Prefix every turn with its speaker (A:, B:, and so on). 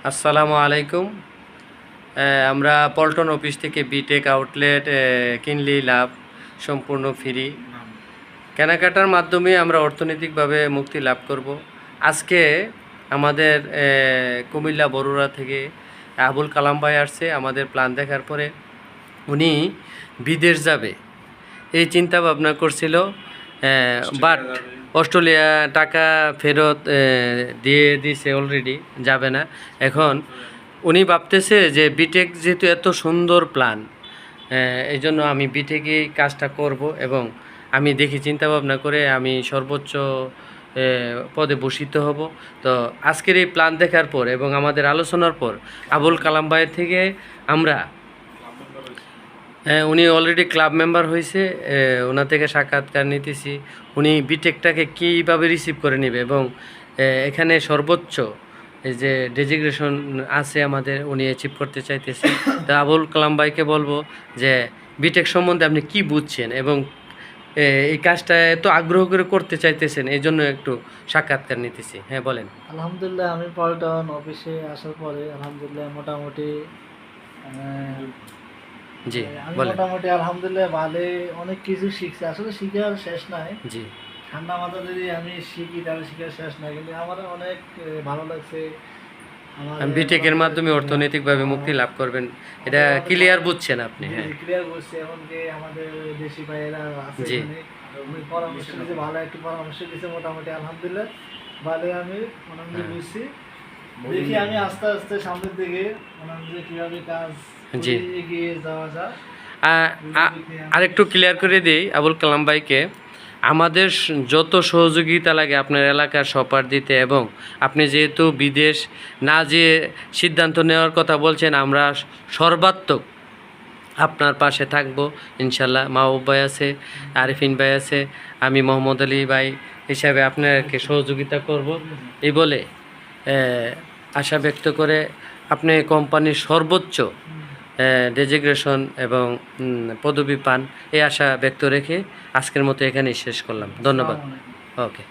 A: আসসালামু আলাইকুম। আমরা পল্টন অফিস থেকে বিটেক আউটলেট কিনলেই লাভ, সম্পূর্ণ ফ্রি। কেনাকাটার মাধ্যমে আমরা অর্থনৈতিকভাবে মুক্তি লাভ করব। আজকে আমাদের কুমিল্লা বরুড়া থেকে আবুল কালাম ভাই আসছে। আমাদের প্ল্যান দেখার পরে উনি বিদেশ যাবে এই চিন্তা ভাবনা করছিল, বাট অস্ট্রেলিয়া টাকা ফেরত দিয়ে দিছে, অলরেডি যাবে না। এখন উনি ভাবতেছে যে বিটেক যেহেতু এত সুন্দর প্ল্যান, এই জন্য আমি বিটেকেই কাজটা করব এবং আমি দেখি চিন্তা ভাবনা করে আমি সর্বোচ্চ পদে ভূষিত হব। তো আজকের এই প্ল্যান দেখার পর এবং আমাদের আলোচনার পর আবুল কালাম ভাইয়ের থেকে আমরা উনি অলরেডি ক্লাব মেম্বার হয়েছে, ওনার থেকে সাক্ষাৎকার নিতেছি। উনি বিটেকটাকে কীভাবে রিসিভ করে নেবে এবং এখানে সর্বোচ্চ এই যে ডেজিগ্রেশন আছে আমাদের, উনি অ্যাচিভ করতে চাইতেছে। তো আবুল কালাম ভাইকে বলবো যে বিটেক সম্বন্ধে আপনি কি বুঝছেন এবং এই কাজটা এত আগ্রহ করে করতে চাইতেছেন, এই জন্য একটু সাক্ষাৎকার নিতেছি। হ্যাঁ, বলেন।
B: আলহামদুলিল্লাহ, আমি পল্টন অফিসে আসার পরে আলহামদুলিল্লাহ মোটামুটি
A: জি
B: আমি
A: বলেন।
B: মোটামুটি আলহামদুলিল্লাহ ভালো অনেক কিছু শিখছি। আসলে শিখে আর শেষ নাই।
A: জি,
B: ঠান্ডা মাথা যদি আমি শিখি তাহলে শিখে শেষ নাই, কিন্তু আমার অনেক ভালো লাগছে।
A: বিটেকের মাধ্যমে অর্থনৈতিকভাবে মুক্তি লাভ করবেন, এটা ক্লিয়ার বুঝছেন আপনি? হ্যাঁ,
B: ক্লিয়ার করছি। এমনকি আমাদের দেশি ভাইয়েরা আছে
A: জি,
B: এখানে, উনি পরামর্শ দিয়েছে, ভালো একটু পরামর্শ দিয়েছে। মোটামুটি আলহামদুলিল্লাহ ভালো আমি মোটামুটি বুঝছি। দেখি আমি আস্তে আস্তে সামনের দিকে মোটামুটি কীভাবে কাজ
A: জি।
B: এগিয়ে যাওয়া যায়।
A: আরেকটু ক্লিয়ার করে দিই আবুল কালাম ভাইকে, আমাদের যত সহযোগিতা লাগে আপনার এলাকার সপার দিতে, এবং আপনি যেহেতু বিদেশ না যেয়ে সিদ্ধান্ত নেওয়ার কথা বলছেন, আমরা সর্বাত্মক আপনার পাশে থাকবো ইনশাল্লাহ। মাহবুব ভাই আছে, আরিফিন ভাই আছে, আমি মোহাম্মদ আলী ভাই হিসাবে আপনাকে সহযোগিতা করব এই বলে আশা ব্যক্ত করে আপনি কোম্পানির সর্বোচ্চ ডেজিগ্রেশন এবং পদবি পান, এই আশা ব্যক্ত রেখে আজকের মতো এখানেই শেষ করলাম। ধন্যবাদ। ওকে।